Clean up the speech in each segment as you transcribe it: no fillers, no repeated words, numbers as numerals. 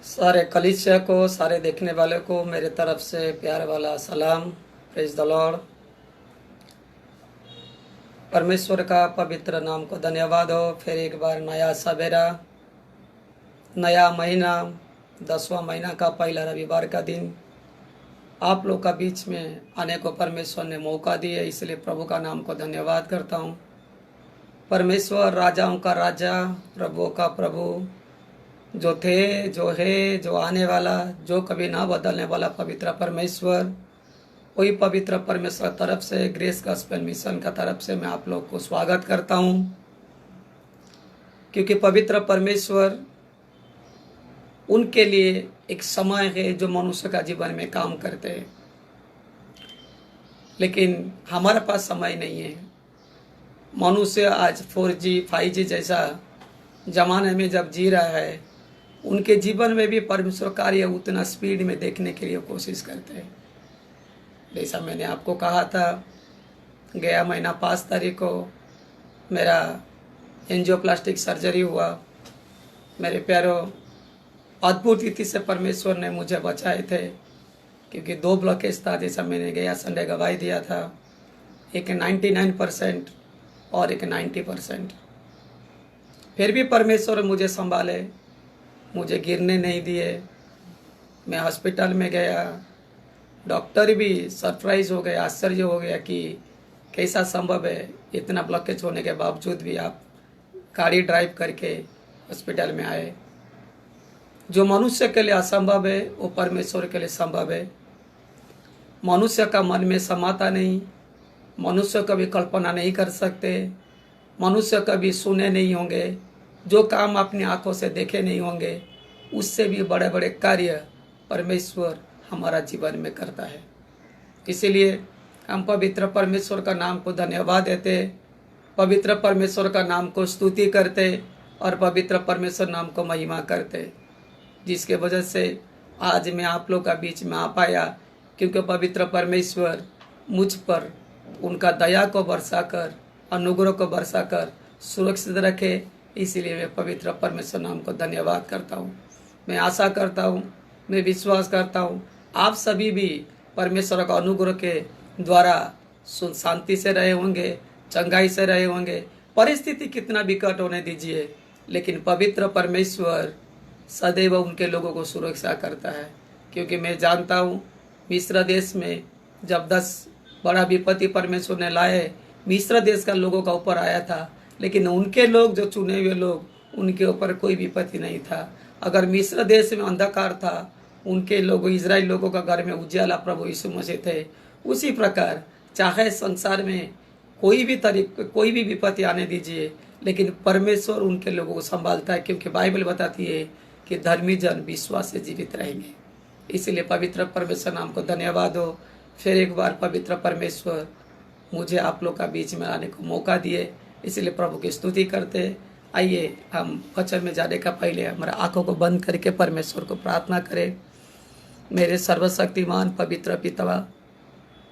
सारे कलीसिया को, सारे देखने वाले को मेरे तरफ से प्यार वाला सलाम। Praise the Lord. परमेश्वर का पवित्र नाम को धन्यवाद हो। फिर एक बार नया सवेरा, नया महीना, 10वां महीना का पहला रविवार का दिन आप लोग का बीच में आने को परमेश्वर ने मौका दिया, इसलिए प्रभु का नाम को धन्यवाद करता हूँ। परमेश्वर राजाओं का राजा, प्रभुओं का प्रभु, जो थे, जो है, जो आने वाला, जो कभी ना बदलने वाला पवित्र परमेश्वर, वही पवित्र परमेश्वर तरफ से, ग्रेस गॉस्पेल मिशन का तरफ से मैं आप लोग को स्वागत करता हूँ। क्योंकि पवित्र परमेश्वर उनके लिए एक समय है जो मनुष्य का जीवन में काम करते हैं, लेकिन हमारे पास समय नहीं है। मनुष्य आज 4G 5G जैसा जमाने में जब जी रहा है, उनके जीवन में भी परमेश्वर कार्य उतना स्पीड में देखने के लिए कोशिश करते हैं। जैसा मैंने आपको कहा था, गया महीना 5 तारीख को मेरा एंजियोप्लास्टिक सर्जरी हुआ। मेरे प्यारों, अद्भुत रीति से परमेश्वर ने मुझे बचाए थे, क्योंकि 2 ब्लॉकेज था। जैसा मैंने गया संडे गवाही दिया था, एक 99% और एक 90%। फिर भी परमेश्वर मुझे संभाले, मुझे गिरने नहीं दिए। मैं हॉस्पिटल में गया, डॉक्टर भी सरप्राइज हो गए, आश्चर्य हो गया कि कैसा संभव है, इतना ब्लॉकेज होने के बावजूद भी आप गाड़ी ड्राइव करके हॉस्पिटल में आए। जो मनुष्य के लिए असंभव है वो परमेश्वर के लिए संभव है। मनुष्य का मन में समाता नहीं, मनुष्य कभी कल्पना नहीं कर सकते, मनुष्य कभी सुने नहीं होंगे, जो काम अपनी आंखों से देखे नहीं होंगे, उससे भी बड़े बड़े कार्य परमेश्वर हमारा जीवन में करता है। इसीलिए हम पवित्र परमेश्वर का नाम को धन्यवाद देते, पवित्र परमेश्वर का नाम को स्तुति करते और पवित्र परमेश्वर नाम को महिमा करते, जिसके वजह से आज मैं आप लोग का बीच में आ पाया। क्योंकि पवित्र परमेश्वर मुझ पर उनका दया को बरसाकर, अनुग्रह को बरसाकर सुरक्षित रखे, इसीलिए मैं पवित्र परमेश्वर नाम को धन्यवाद करता हूँ। मैं आशा करता हूँ, मैं विश्वास करता हूँ आप सभी भी परमेश्वर का अनुग्रह के द्वारा शांति से रहे होंगे, चंगाई से रहे होंगे। परिस्थिति कितना विकट होने दीजिए, लेकिन पवित्र परमेश्वर सदैव उनके लोगों को सुरक्षा करता है। क्योंकि मैं जानता हूँ मिस्र देश में जब 10 बड़ा विपत्ति परमेश्वर ने लाए, मिस्र देश का लोगों का ऊपर आया था, लेकिन उनके लोग, जो चुने हुए लोग, उनके ऊपर कोई विपत्ति नहीं था। अगर मिस्र देश में अंधकार था, उनके लोगों, इजराइल लोगों का घर में उजाला प्रभु यीशु मसीह थे। उसी प्रकार चाहे संसार में कोई भी विपत्ति आने दीजिए, लेकिन परमेश्वर उनके लोगों को संभालता है। क्योंकि बाइबल बताती है कि धर्मी जन विश्वास से जीवित रहेंगे। इसलिए पवित्र परमेश्वर नाम को धन्यवाद हो। फिर एक बार पवित्र परमेश्वर मुझे आप लोग का बीच में आने को मौका दिए, इसलिए प्रभु की स्तुति करते। आइए हम वचन में जाने का पहले हमारे आंखों को बंद करके परमेश्वर को प्रार्थना करें। मेरे सर्वशक्तिमान पवित्र पिता,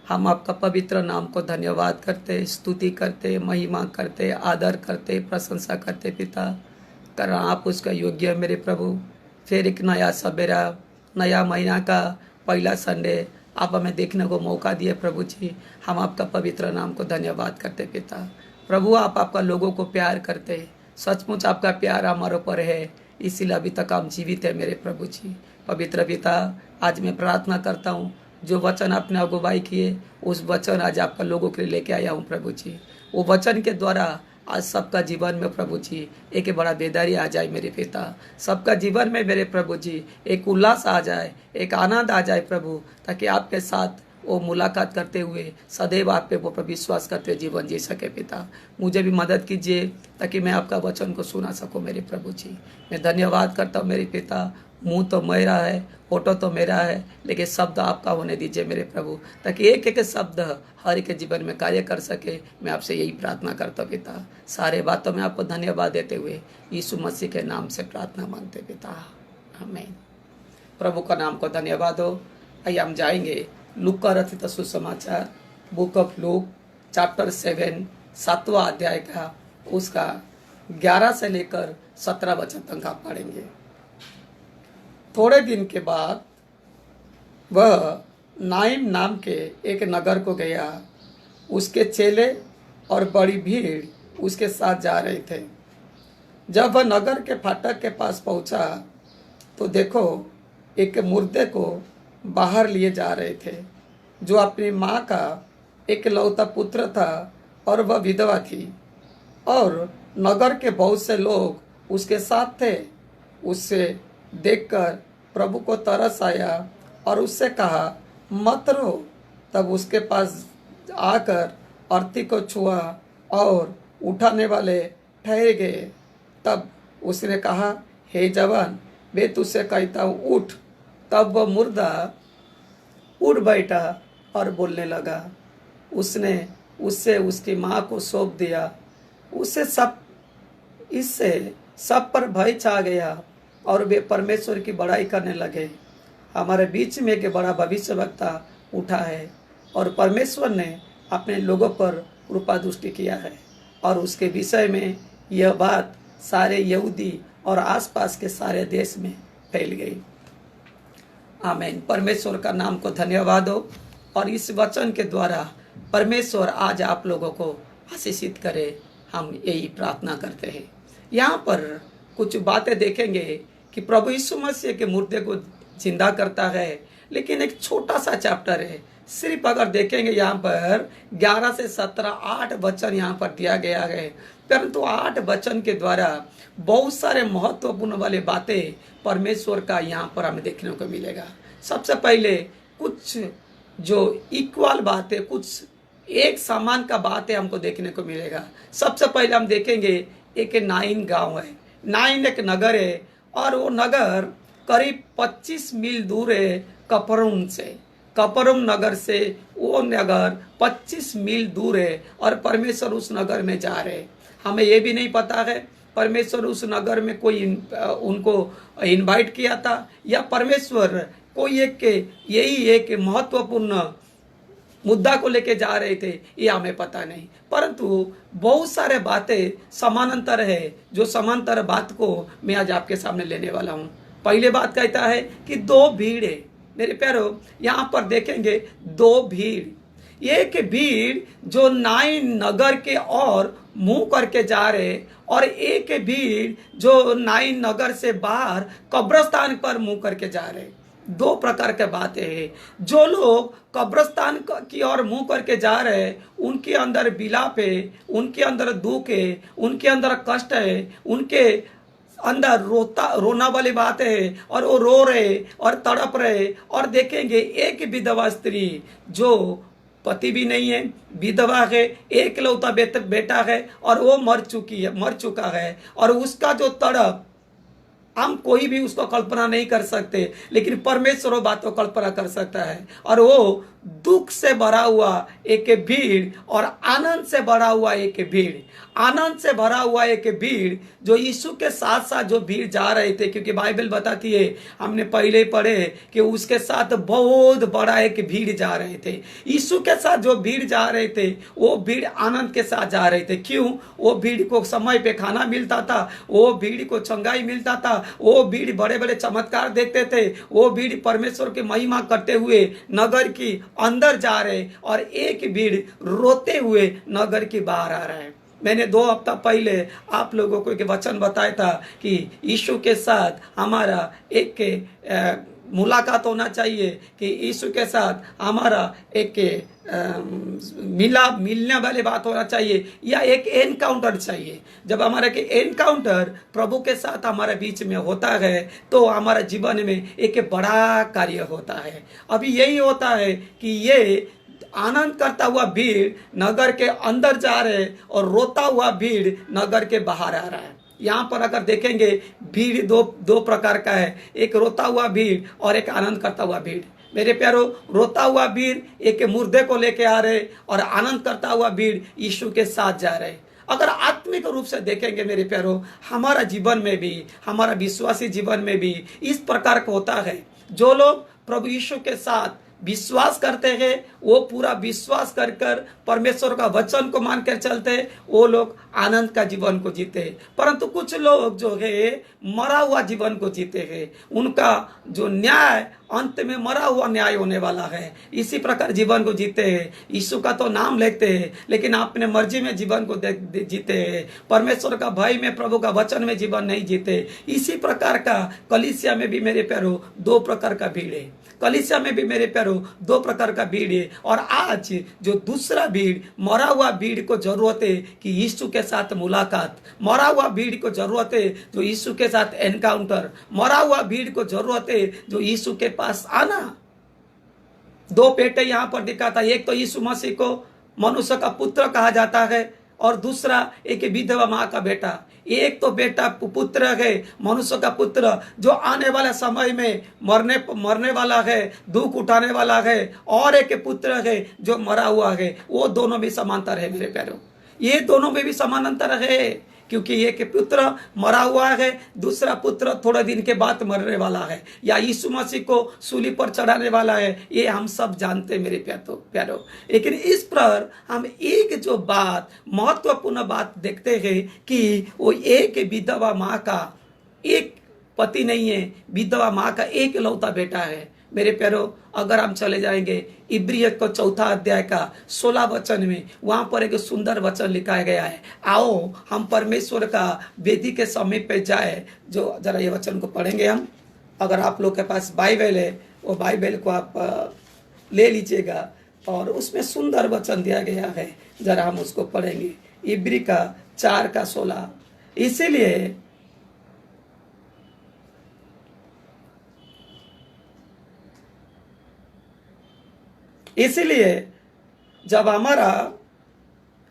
हम आपका पवित्र नाम को धन्यवाद करते, स्तुति करते, महिमा करते, आदर करते, प्रशंसा करते पिता, कारण आप उसका योग्य है मेरे प्रभु। फिर एक नया सवेरा, नया महीना का पहला संडे आप हमें देखने को मौका दिए प्रभु जी। हम आपका पवित्र नाम को धन्यवाद करते पिता। प्रभु आप आपका लोगों को प्यार करते, सचमुच आपका प्यार हमारे ऊपर है, इसीलिए अभी तक हम जीवित है मेरे प्रभु जी। पवित्र पिता, आज मैं प्रार्थना करता हूँ, जो वचन आपने अगुवाई किए उस वचन आज आपका लोगों के लिए लेके आया हूँ प्रभु जी। वो वचन के द्वारा आज सबका जीवन में प्रभु जी एक बड़ा बेदारी आ जाए मेरे पिता। सबका जीवन में मेरे प्रभु जी एक उल्लास आ जाए, एक आनंद आ जाए प्रभु, ताकि आपके साथ वो मुलाकात करते हुए सदैव आप पे वो पर विश्वास करते हुए जीवन जी सके पिता। मुझे भी मदद कीजिए ताकि मैं आपका वचन को सुना सकूं मेरे प्रभु जी। मैं धन्यवाद करता हूँ मेरे पिता। मुंह तो मेरा है, फोटो तो मेरा है, लेकिन शब्द आपका होने दीजिए मेरे प्रभु, ताकि एक एक शब्द हर एक जीवन में कार्य कर सके। मैं आपसे यही प्रार्थना करता हूँ पिता। सारे बातों में आपको धन्यवाद देते हुए यीशु मसीह के नाम से प्रार्थना मांगते पिता, आमीन। प्रभु का नाम को धन्यवाद हो। आइए हम जाएंगे लूक का रचित सुसमाचार, बुक ऑफ लूक चैप्टर 7, 7वां अध्याय का उसका 11 से लेकर 17 वचन तक आप पढ़ेंगे। थोड़े दिन के बाद वह नाइम नाम के एक नगर को गया। उसके चेले और बड़ी भीड़ उसके साथ जा रहे थे। जब वह नगर के फाटक के पास पहुंचा तो देखो, एक मुर्दे को बाहर लिए जा रहे थे, जो अपनी माँ का एक लौता पुत्र था और वह विधवा थी। और नगर के बहुत से लोग उसके साथ थे। उससे देखकर प्रभु को तरस आया और उससे कहा, मत रो। तब उसके पास आकर अर्थी को छुआ और उठाने वाले ठहर गए। तब उसने कहा, हे जवान, मैं तुझसे कहता हूँ, उठ। तब वह मुर्दा उठ बैठा और बोलने लगा। उसने उससे उसकी माँ को सौंप दिया। इससे सब पर भय छा गया और वे परमेश्वर की बड़ाई करने लगे। हमारे बीच में एक बड़ा भविष्यवक्ता उठा है और परमेश्वर ने अपने लोगों पर कृपा दृष्टि किया है, और उसके विषय में यह बात सारे यहूदी और आसपास के सारे देश में फैल गई। आमीन। परमेश्वर का नाम को धन्यवाद हो, और इस वचन के द्वारा परमेश्वर आज आप लोगों को आशीषित करे, हम यही प्रार्थना करते हैं। यहाँ पर कुछ बातें देखेंगे कि प्रभु यीशु मसीह के मुर्दे को जिंदा करता है, लेकिन एक छोटा सा चैप्टर है। सिर्फ अगर देखेंगे यहाँ पर 11 से 17 8 वचन यहाँ पर दिया गया है, परंतु 8 वचन के द्वारा बहुत सारे महत्वपूर्ण वाले बातें परमेश्वर का यहाँ पर हमें देखने को मिलेगा। सबसे पहले कुछ जो इक्वल बातें, कुछ एक समान का बातें हमको देखने को मिलेगा। सबसे पहले हम देखेंगे एक नाइन गांव है। नाइन एक नगर है, और वो नगर करीब 25 मील दूर है कपरउम से। कपरउम नगर से वो नगर 25 मील दूर है, और परमेश्वर उस नगर में जा रहे हैं। हमें ये भी नहीं पता है परमेश्वर उस नगर में कोई उनको इनवाइट किया था, या परमेश्वर कोई यही एक महत्वपूर्ण मुद्दा को लेके जा रहे थे, ये हमें पता नहीं। परंतु बहुत सारे बातें समानांतर है, जो समांतर बात को मैं आज आपके सामने लेने वाला हूँ। पहले बात कहता है कि 2 भीड़ है। मेरे प्यारों, यहाँ पर देखेंगे 2 भीड़। एक भीड़ जो नाइन नगर के और मुंह करके जा रहे, और एक भीड़ जो नाइन नगर से बाहर कब्रस्तान पर मुंह करके जा रहे। 2 प्रकार के बातें हैं। जो लोग कब्रस्तान की ओर मुंह करके जा रहे हैं, उनके अंदर विलाप है, उनके अंदर दुख है, उनके अंदर कष्ट है, उनके अंदर रोना वाली बात है, और वो रो रहे और तड़प रहे। और देखेंगे एक विधवा स्त्री जो पति भी नहीं है, विधवा है, एक लौता बेटा है, और वो मर चुका है, और उसका जो तड़प हम कोई भी उसको कल्पना नहीं कर सकते, लेकिन परमेश्वर वो बात को कल्पना कर सकता है। और वो दुख से भरा हुआ एक भीड़ और आनंद से भरा हुआ एक भीड़, आनंद से भरा हुआ एक भीड़ जो यीशु के साथ साथ जो भीड़ जा रहे थे, क्योंकि बाइबल बताती है, हमने पहले ही पढ़े कि उसके साथ बहुत बड़ा एक भीड़ जा रहे थे। यीशु के साथ जो भीड़ जा रहे थे, वो भीड़ आनंद के साथ जा रहे थे। क्यों? वो भीड़ को समय पे खाना मिलता था, वो भीड़ को चंगाई मिलता था, वो भीड़ बड़े बड़े चमत्कार देखते थे, वो भीड़ परमेश्वर की महिमा करते हुए नगर की अंदर जा रहे, और एक भीड़ रोते हुए नगर की बाहर आ रहा है। मैंने 2 हफ्ता पहले आप लोगों को एक वचन बताया था कि यीशु के साथ हमारा एक मुलाकात होना चाहिए, कि यीशु के साथ हमारा एक मिलने वाली बात होना चाहिए, या एक एनकाउंटर चाहिए। जब हमारा के एनकाउंटर प्रभु के साथ हमारे बीच में होता है, तो हमारा जीवन में एक बड़ा कार्य होता है। अभी यही होता है कि ये आनंद करता हुआ भीड़ नगर के अंदर जा रहे, और रोता हुआ भीड़ नगर के बाहर आ रहा है। यहाँ पर अगर देखेंगे भीड़ दो प्रकार का है, एक रोता हुआ भीड़ और एक आनंद करता हुआ भीड़। मेरे प्यारो, रोता हुआ भीड़ एक मुर्दे को लेके आ रहे, और आनंद करता हुआ भीड़ यीशु के साथ जा रहे। अगर आत्मिक रूप से देखेंगे मेरे प्यारो, हमारा जीवन में भी, हमारा विश्वासी जीवन में भी इस प्रकार का होता है। जो लोग प्रभु यीशु के साथ विश्वास करते हैं, वो पूरा विश्वास कर कर परमेश्वर का वचन को मानकर चलते, वो लोग आनंद का जीवन को जीते हैं। परंतु कुछ लोग जो है मरा हुआ जीवन को जीते हैं, उनका जो न्याय अंत में मरा हुआ न्याय होने वाला है। इसी प्रकार जीवन को जीते हैं, यीशु का तो नाम लेते हैं लेकिन अपने मर्जी में जीवन को जीते हैं, परमेश्वर का भय में, प्रभु का वचन में जीवन नहीं जीते। इसी प्रकार का कलीसिया में भी मेरे प्यारो दो प्रकार का भीड़ है, कलीसिया में भी मेरे प्यारो दो प्रकार का भीड़ है। और आज जो दूसरा भीड़, मरा हुआ भीड़ को जरूरत है कि यीशु के साथ मुलाकात, मरा हुआ भीड़ को जरूरत है जो यीशु के साथ एनकाउंटर, मरा हुआ भीड़ को जरूरत है जो यीशु के पास आना। दो बेटे यहां पर दिखाता, एक तो यीशु मसीह को मनुष्य का पुत्र कहा जाता है और दूसरा एक विधवा माँ का बेटा। एक तो बेटा पुत्र है, मनुष्य का पुत्र, जो आने वाले समय में मरने वाला है, दुख उठाने वाला है, और एक पुत्र है जो मरा हुआ है। वो दोनों भी समांतर है मेरे प्यारों, ये दोनों में भी समानांतर है, क्योंकि एक पुत्र मरा हुआ है, दूसरा पुत्र थोड़े दिन के बाद मरने वाला है या यीशु मसीह को सूली पर चढ़ाने वाला है। ये हम सब जानते मेरे प्यारो। लेकिन इस पर हम एक जो बात, महत्वपूर्ण बात देखते हैं कि वो एक विधवा माँ का एक पति नहीं है, विधवा माँ का एक लौता बेटा है मेरे प्यारो। अगर हम चले जाएंगे इब्रिय को 4 अध्याय का 16 वचन में, वहां पर एक सुंदर वचन लिखा गया है। आओ हम परमेश्वर का वेदी के समीप पे जाए। जो जरा ये वचन को पढ़ेंगे हम। अगर आप लोग के पास बाइबल है, वो बाइबल को आप ले लीजिएगा और उसमें सुंदर वचन दिया गया है, जरा हम उसको पढ़ेंगे। इब्री का 4 का 16। इसीलिए जब हमारा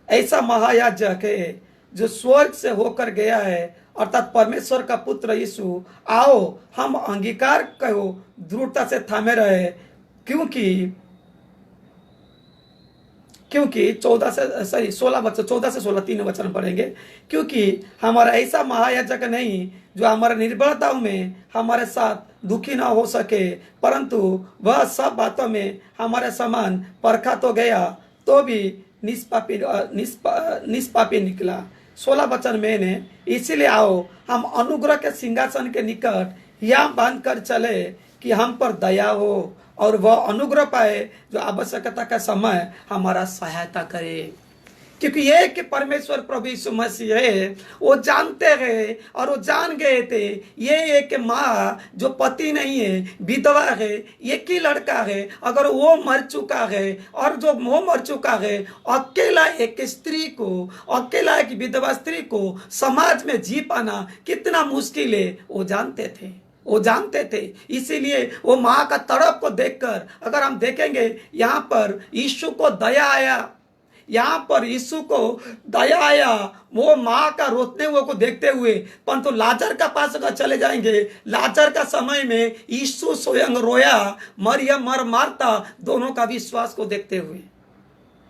ऐसा महायाजक है जो स्वर्ग से होकर गया है, अर्थात परमेश्वर का पुत्र यीशु, आओ हम अंगीकार को दृढ़ता से थामे रहे, क्योंकि 14 से 16 3 वचन पढ़ेंगे। क्योंकि हमारा ऐसा महायाजक नहीं जो हमारे निर्बलताओं में हमारे साथ दुखी ना हो सके, परंतु वह सब बातों में हमारे समान परखा तो गया तो भी निष्पापी निकला। 16 वचन मैंने, इसीलिए आओ हम अनुग्रह के सिंहासन के निकट यहाँ बांध कर चले कि हम पर दया हो और वह अनुग्रह पाए जो आवश्यकता का समय हमारा सहायता करे। क्योंकि ये कि परमेश्वर प्रभु यीशु मसीह है, वो जानते हैं और वो जान गए थे ये एक माँ जो पति नहीं है, विधवा है, एक ही लड़का है, अगर वो मर चुका है और जो वो मर चुका है, अकेला एक स्त्री को, अकेला एक विधवा स्त्री को समाज में जी पाना कितना मुश्किल है, वो जानते थे। इसीलिए वो माँ का तड़प को देखकर, अगर हम देखेंगे यहाँ पर यीशु को दया आया, यहाँ पर यीशु को दया आया वो माँ का रोते हुए को देखते हुए। परंतु लाजर का पास अगर चले जाएंगे, लाजर का समय में यीशु स्वयं रोया, मरियम और मार्ता दोनों का विश्वास को देखते हुए।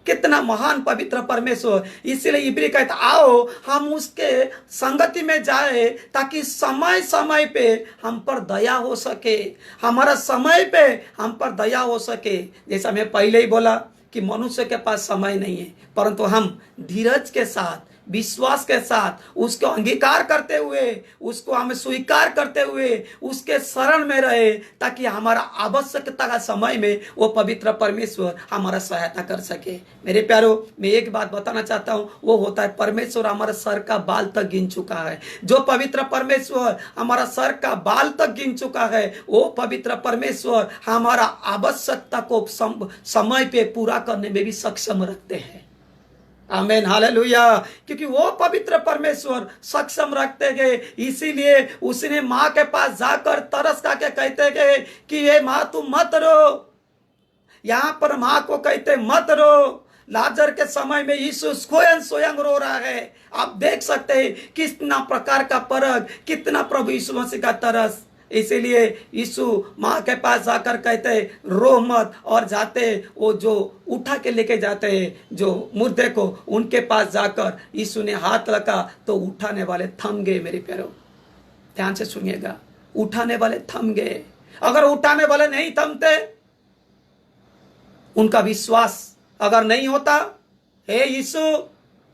कितना महान पवित्र परमेश्वर। इसलिए इब्री कहता, आओ हम उसके संगति में जाए ताकि समय समय पे हम पर दया हो सके, हमारा समय पे हम पर दया हो सके। जैसा मैं पहले ही बोला कि मनुष्य के पास समय नहीं है, परंतु हम धीरज के साथ, विश्वास के साथ उसको अंगीकार करते हुए, उसको हमें स्वीकार करते हुए उसके शरण में रहे, ताकि हमारा आवश्यकता का समय में वो पवित्र परमेश्वर हमारा सहायता कर सके। मेरे प्यारो, मैं एक बात बताना चाहता हूँ, वो होता है परमेश्वर हमारे सर का बाल तक गिन चुका है। जो पवित्र परमेश्वर हमारा सर का बाल तक गिन चुका है, वो पवित्र परमेश्वर हमारा आवश्यकता को समय पे पूरा करने में भी सक्षम रखते हैं। आमेन, हालेलुया। क्योंकि वो पवित्र परमेश्वर सक्षम रखते गए, इसीलिए उसने माँ के पास जाकर तरस खा के कहते गए कि ये माँ तुम मत रो। यहाँ पर माँ को कहते मत रो। लाजर के समय में यीशु स्वयं रो रहा है। आप देख सकते हैं कितना प्रकार का परख, कितना प्रभु यीशु मसीह का तरस। इसीलिए यीशु माँ के पास जाकर कहते रो मत, और जाते वो जो उठा के लेके जाते हैं जो मुर्दे को, उनके पास जाकर यीशु ने हाथ लगा तो उठाने वाले थम गए। मेरे प्यारो, ध्यान से सुनिएगा, उठाने वाले थम गए। अगर उठाने वाले नहीं थमते उनका विश्वास अगर नहीं होता, हे यीशु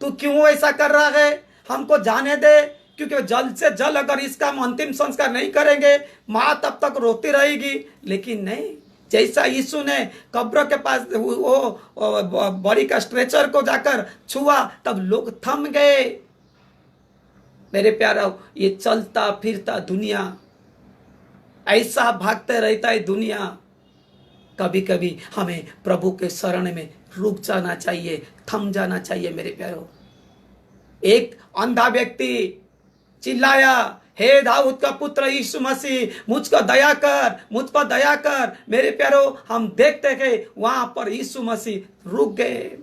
तू क्यों ऐसा कर रहा है, हमको जाने दे, क्योंकि जल्द से जल्द अगर इसका हम अंतिम संस्कार नहीं करेंगे माँ तब तक रोती रहेगी। लेकिन नहीं, जैसा यीशु ने कब्र के पास वो बॉडी का स्ट्रेचर को जाकर छुआ तब लोग थम गए। मेरे प्यारों, ये चलता फिरता दुनिया ऐसा भागते रहता है दुनिया, कभी कभी हमें प्रभु के शरण में रुक जाना चाहिए, थम जाना चाहिए। मेरे प्यारों, एक अंधा व्यक्ति चिल्लाया, हे दाऊद का पुत्र यीशु मसीह मुझको दया कर, मुझ पर दया कर। मेरे प्यारों, हम देखते गए वहां पर यीशु मसीह रुक गए।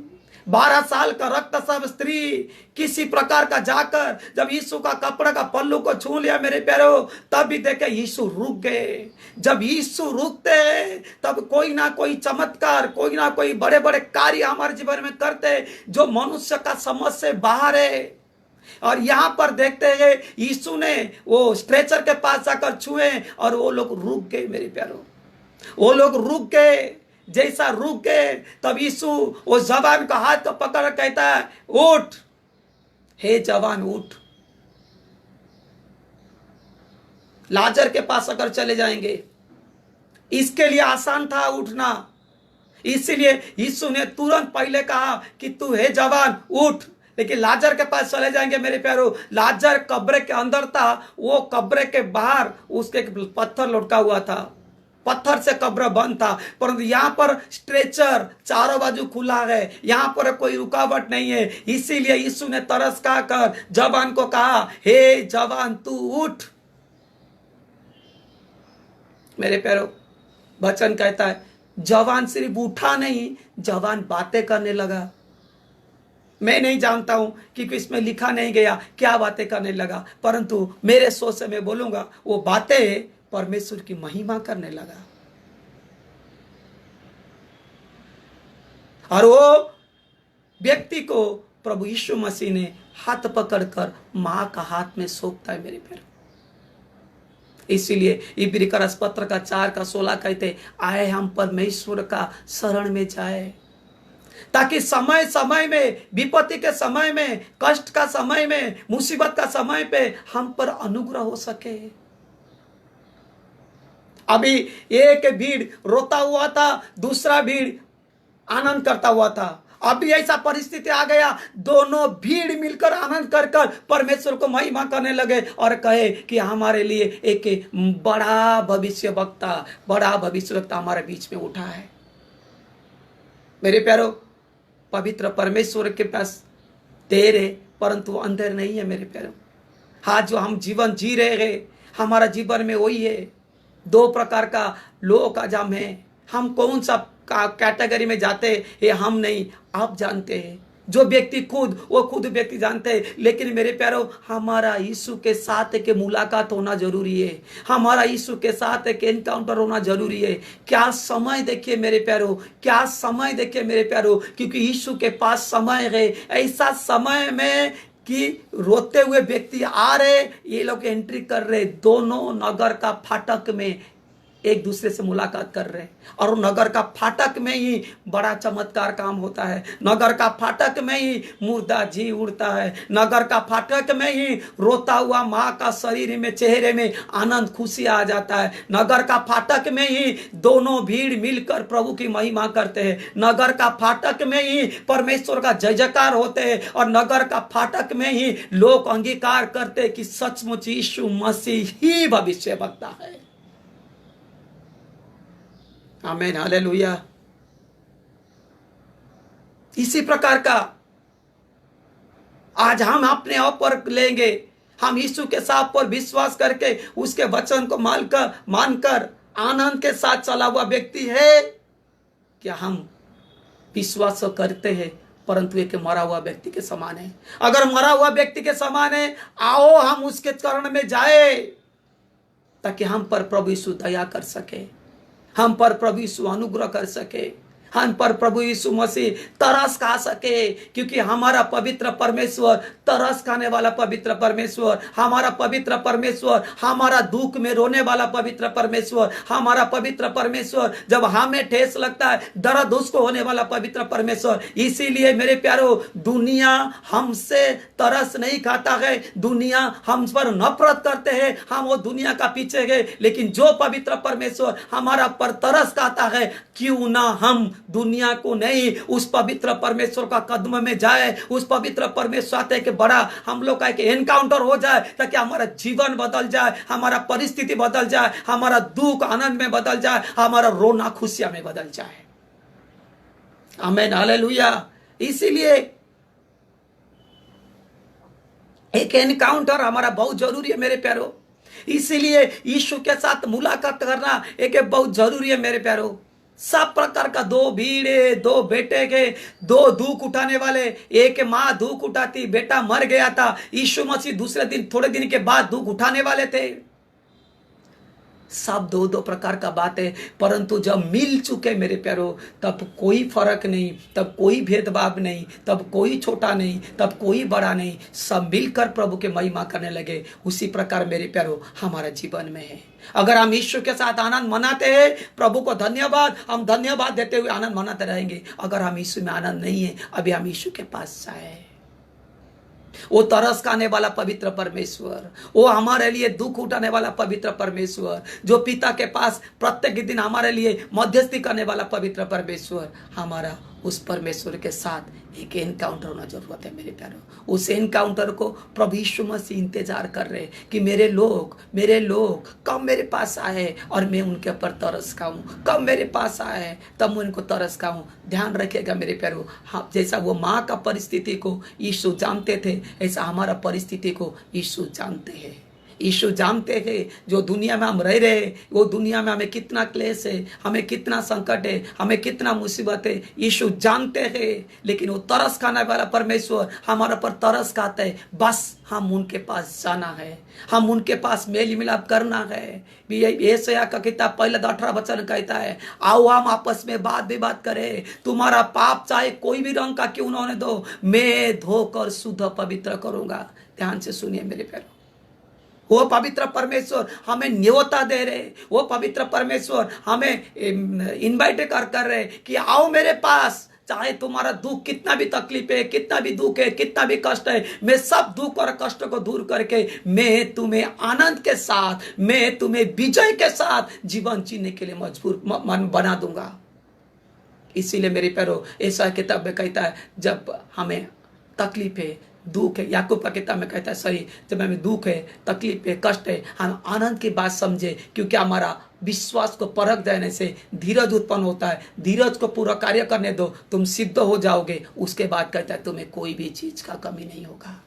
12 साल का रक्तस्राव स्त्री किसी प्रकार का जाकर जब यीशु का कपड़ा का पल्लू को छू लिया मेरे प्यारों, तब भी देखे यीशु रुक गए। जब यीशु रुकते तब कोई ना कोई चमत्कार, कोई ना कोई बड़े बड़े कार्य हमारे जीवन में करते जो मनुष्य का समझ से बाहर है। और यहां पर देखते हैं यीशु ने वो स्ट्रेचर के पास जाकर छुए और वो लोग रुक गए। मेरे प्यारों, वो लोग रुक गए। जैसा रुक गए तब यीशु वो जवान का हाथ को पकड़ कहता है, उठ, हे जवान उठ। लाजर के पास अगर चले जाएंगे, इसके लिए आसान था उठना, इसीलिए यीशु ने तुरंत पहले कहा कि तू हे जवान उठ। लेकिन लाजर के पास चले जाएंगे मेरे प्यारों, लाजर कब्र के अंदर था, वो कब्र के बाहर उसके पत्थर लुढ़का हुआ था, पत्थर से कब्र बंद था। परंतु यहाँ पर स्ट्रेचर चारों बाजू खुला है, यहाँ पर कोई रुकावट नहीं है। इसीलिए यीशु ने तरस खा कर जवान को कहा, हे जवान तू उठ। मेरे प्यारों, वचन कहता है जवान सिर्फ उठा नहीं, जवान बातें करने लगा। मैं नहीं जानता हूं क्योंकि इसमें लिखा नहीं गया क्या बातें करने लगा, परंतु मेरे सोच से मैं बोलूंगा वो बातें परमेश्वर की महिमा करने लगा। और वो व्यक्ति को प्रभु यीशु मसीह ने हाथ पकड़कर मां का हाथ में सौंपता है। मेरे प्यारे, इसीलिए इब्री का पत्र का 4:16 कहते, आए हम परमेश्वर का शरण में जाए ताकि समय समय में, विपत्ति के समय में, कष्ट का समय में, मुसीबत का समय पे हम पर अनुग्रह हो सके। अभी एक भीड़ रोता हुआ था, दूसरा भीड़ आनंद करता हुआ था। अभी ऐसा परिस्थिति आ गया, दोनों भीड़ मिलकर आनंद कर कर परमेश्वर को महिमा करने लगे और कहे कि हमारे लिए एक बड़ा भविष्यवक्ता हमारे बीच में उठा है। मेरे प्यारों, पवित्र परमेश्वर के पास देर है परंतु अंधेर नहीं है। मेरे प्यारों, हाँ, जो हम जीवन जी रहे हैं हमारा जीवन में वही है। 2 प्रकार का लोगों का जाम है। हम कौन सा कैटेगरी में जाते हैं हम नहीं, आप जानते हैं। जो व्यक्ति खुद व्यक्ति जानते हैं। लेकिन मेरे प्यारों, हमारा यीशु के साथ एक मुलाकात होना जरूरी है, हमारा यीशु के साथ एक एनकाउंटर होना जरूरी है। क्या समय देखिए मेरे प्यारों, क्या समय देखिए मेरे प्यारों, क्योंकि यीशु के पास समय है। ऐसा समय में कि रोते हुए व्यक्ति आ रहे, ये लोग एंट्री कर रहे, दोनों नगर का फाटक में एक दूसरे से मुलाकात कर रहे हैं। और नगर का फाटक में ही बड़ा चमत्कार काम होता है। नगर का फाटक में ही मुर्दा जी उड़ता है। नगर का फाटक में ही रोता हुआ माँ का शरीर में, चेहरे में आनंद खुशी आ जाता है। नगर का फाटक में ही दोनों भीड़ मिलकर प्रभु की महिमा करते हैं। नगर का फाटक में ही परमेश्वर का जय जयकार होते हैं। और नगर का फाटक में ही लोग अंगीकार करते हैं कि सचमुच यीशु मसीह ही भविष्यवक्ता है। आमीन, हालेलुया। इसी प्रकार का आज हम अपने आप पर लेंगे। हम यीशु के साथ पर विश्वास करके उसके वचन को मानकर आनंद के साथ चला हुआ व्यक्ति है। क्या हम विश्वास करते हैं परंतु एक मरा हुआ व्यक्ति के समान है? अगर मरा हुआ व्यक्ति के समान है, आओ हम उसके चरण में जाए ताकि हम पर प्रभु यीशु दया कर सके, हम पर प्रभु यीशु अनुग्रह कर सके, हम पर प्रभु यीशु मसीह तरस खा सके, क्योंकि हमारा पवित्र परमेश्वर तरस खाने वाला पवित्र परमेश्वर, हमारा पवित्र परमेश्वर, हमारा दुख में रोने वाला पवित्र परमेश्वर, हमारा पवित्र परमेश्वर जब हमें ठेस लगता है दर्द उसको होने वाला पवित्र परमेश्वर। इसीलिए मेरे प्यारो, दुनिया हमसे तरस नहीं खाता है, दुनिया हम पर नफरत करते हैं, हम वो दुनिया का पीछे गए, लेकिन जो पवित्र परमेश्वर हमारा पर तरस खाता है, क्यों ना हम दुनिया को नहीं उस पवित्र परमेश्वर का कदम में जाए, उस पवित्र परमेश्वर आते के बड़ा हम लोग का एक एनकाउंटर हो जाए, ताकि हमारा जीवन बदल जाए, हमारा परिस्थिति बदल जाए, हमारा दुख आनंद में बदल जाए, हमारा रोना खुशियां में बदल जाए। आमीन, हालेलुया। इसीलिए एक एनकाउंटर हमारा बहुत जरूरी है मेरे प्यारो। इसीलिए यीशु के साथ मुलाकात करना एक बहुत जरूरी है मेरे प्यारो। सब प्रकार का दो भीड़े, दो बेटे के, दो दुख उठाने वाले, एक माँ दुख उठाती, बेटा मर गया था, यीशु मसीह दूसरे दिन थोड़े दिन के बाद दुख उठाने वाले थे। सब दो दो प्रकार का बात है, परंतु जब मिल चुके मेरे प्यारो, तब कोई फर्क नहीं, तब कोई भेदभाव नहीं, तब कोई छोटा नहीं, तब कोई बड़ा नहीं, सब मिलकर प्रभु के महिमा करने लगे। उसी प्रकार मेरे प्यारो हमारा जीवन में है। अगर हम ईश्वर के साथ आनंद मनाते हैं, प्रभु को धन्यवाद, हम धन्यवाद देते हुए आनंद मनाते रहेंगे। अगर हम यीशु में आनंद नहीं है, अभी हम यीशु के पास जाए। वो तरस खाने वाला पवित्र परमेश्वर, वो हमारे लिए दुख उठाने वाला पवित्र परमेश्वर, जो पिता के पास प्रत्येक दिन हमारे लिए मध्यस्थी करने वाला पवित्र परमेश्वर, हमारा उस परमेश्वर के साथ एक एनकाउंटर होना जरूरत है मेरे प्यारों। उस एनकाउंटर को प्रभु यीशु मसीह इंतजार कर रहे कि मेरे लोग कब मेरे पास आए और मैं उनके ऊपर तरस खाऊं, कब मेरे पास आए तब मैं उनको तरस खाऊं। ध्यान रखिएगा मेरे प्यारों, हाँ, जैसा वो माँ का परिस्थिति को यीशु जानते थे, ऐसा हमारा परिस्थिति को यीशु जानते हैं। यीशु जानते हैं जो दुनिया में हम रह रहे हैं, वो दुनिया में हमें कितना क्लेश है, हमें कितना संकट है, हमें कितना मुसीबत है, यीशु जानते हैं। लेकिन वो तरस खाने वाला परमेश्वर हमारे पर तरस खाता है। बस हम उनके पास जाना है, हम उनके पास मेल मिलाप करना है। यशायाह का किताब पहले 18 वचन कहता है, आओ हम आपस में बात विवाद करें, तुम्हारा पाप चाहे कोई भी रंग का क्यों ना होने दो, मैं धोकर शुद्ध पवित्र करूंगा। ध्यान से सुनिए मेरे प्यारों, वो पवित्र परमेश्वर हमें न्योता दे रहे, वो पवित्र परमेश्वर हमें इनवाइट कर रहे कि आओ मेरे पास, चाहे तुम्हारा दुख कितना भी तकलीफ है, कितना भी दुख है, कितना भी कष्ट है, मैं सब दुख और कष्ट को दूर करके मैं तुम्हें आनंद के साथ, मैं तुम्हें विजय के साथ जीवन जीने के लिए मजबूर मन बना दूंगा। इसीलिए मेरे प्यारों, ऐसा किताब में कहता है जब हमें तकलीफ है, दुख है, याकूब का किताब में कहता है सही, जब हमें दुख है, तकलीफ है, कष्ट है, हम आनंद की बात समझे, क्योंकि हमारा विश्वास को परख देने से धीरज उत्पन्न होता है। धीरज को पूरा कार्य करने दो, तुम सिद्ध हो जाओगे। उसके बाद कहता है तुम्हें कोई भी चीज का कमी नहीं होगा,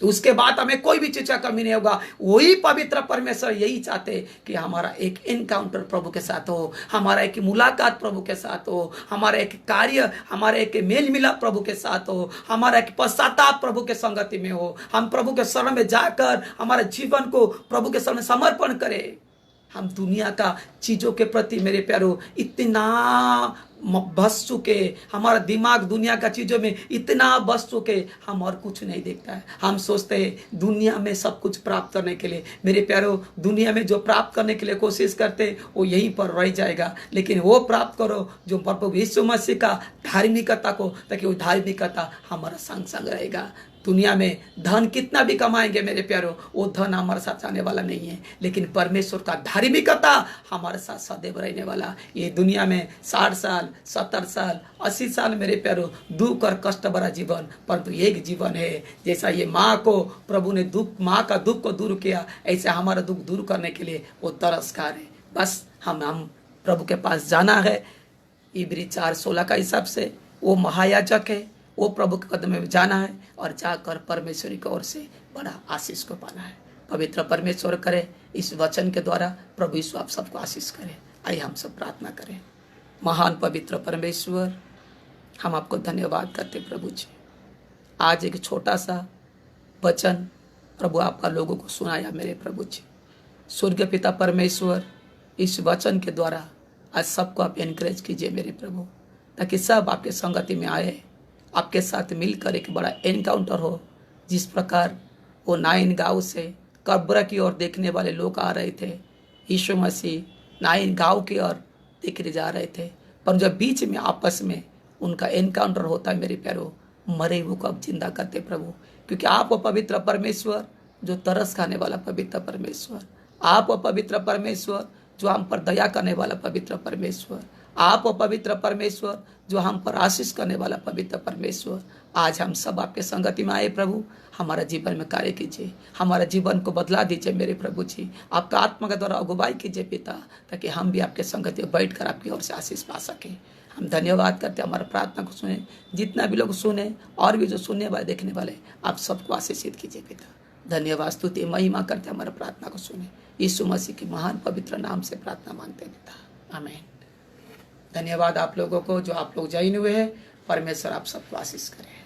उसके बाद हमें कोई भी चीज का कमी नहीं होगा। वही पवित्र परमेश्वर यही चाहते कि हमारा एक एनकाउंटर प्रभु के साथ हो, हमारा एक मुलाकात प्रभु के साथ हो, हमारा एक कार्य, हमारा एक मेल मिलाप प्रभु के साथ हो, हमारा एक पश्चाताप प्रभु के संगति में हो। हम प्रभु के शरण में जाकर हमारे जीवन को प्रभु के शरण में समर्पण करें। हम दुनिया का चीजों के प्रति मेरे प्यारो इतना बस चुके, हमारा दिमाग दुनिया का चीजों में इतना बस चुके, हम और कुछ नहीं देखता है। हम सोचते हैं दुनिया में सब कुछ प्राप्त करने के लिए, मेरे प्यारो दुनिया में जो प्राप्त करने के लिए कोशिश करते वो यहीं पर रह जाएगा। लेकिन वो प्राप्त करो जो प्रभु यीशु मसीह का धार्मिकता को, ताकि वो धार्मिकता हमारा संग संग रहेगा। दुनिया में धन कितना भी कमाएंगे मेरे प्यारो, वो धन हमारे साथ आने वाला नहीं है, लेकिन परमेश्वर का धार्मिकता हमारे साथ सदैव रहने वाला। ये दुनिया में 60 साल, 70 साल, 80 साल मेरे प्यारो दुख और कष्ट भरा जीवन, परंतु एक जीवन है। जैसा ये माँ को प्रभु ने माँ का दुख को दूर किया, ऐसे हमारा दुख दूर करने के लिए वो तरसकार है। बस हम प्रभु के पास जाना है। इब्री 4:16 का हिसाब से वो महायाजक है, वो प्रभु के कदम में जाना है और जाकर परमेश्वर की ओर से बड़ा आशीष को पाना है। पवित्र परमेश्वर करे इस वचन के द्वारा प्रभु यीशु आप सबको आशीष करे। आइए हम सब प्रार्थना करें। महान पवित्र परमेश्वर, हम आपको धन्यवाद करते प्रभु जी। आज एक छोटा सा वचन प्रभु आपका लोगों को सुनाया मेरे प्रभु जी। स्वर्गीय पिता परमेश्वर, इस वचन के द्वारा आज सबको आप एनकरेज कीजिए मेरे प्रभु, ताकि सब आपके संगति में आए, आपके साथ मिलकर एक बड़ा एनकाउंटर हो। जिस प्रकार वो नाइन गांव से कब्र की ओर देखने वाले लोग आ रहे थे, यीशु मसीह नाइन गांव की ओर देखने जा रहे थे, पर जब बीच में आपस में उनका एनकाउंटर होता है मेरे प्यारो, मरे हुए को अब जिंदा करते प्रभु, क्योंकि आप वो पवित्र परमेश्वर जो तरस खाने वाला पवित्र परमेश्वर, आप वो पवित्र परमेश्वर जो हम पर दया करने वाला पवित्र परमेश्वर, आप वो पवित्र परमेश्वर जो हम पर आशीष करने वाला पवित्र परमेश्वर। आज हम सब आपके संगति में आए प्रभु, हमारा जीवन में कार्य कीजिए, हमारा जीवन को बदला दीजिए मेरे प्रभु जी। आपका आत्मा के द्वारा अगुवाई कीजिए पिता, ताकि हम भी आपके संगति में बैठ कर आपकी ओर से आशीष पा सकें। हम धन्यवाद करते हैं, हमारा प्रार्थना को सुने, जितना भी लोग सुने और भी जो सुनने वाले देखने वाले, आप सबको आशीषित कीजिए पिता। धन्यवाद स्तुति महिमा करते हैं, हमारा प्रार्थना को सुने, यीशु मसीह के महान पवित्र नाम से प्रार्थना मांगते हैं पिता, आमीन। धन्यवाद आप लोगों को जो आप लोग ज्वाइन हुए हैं। परमेश्वर आप सबको आशीष करें।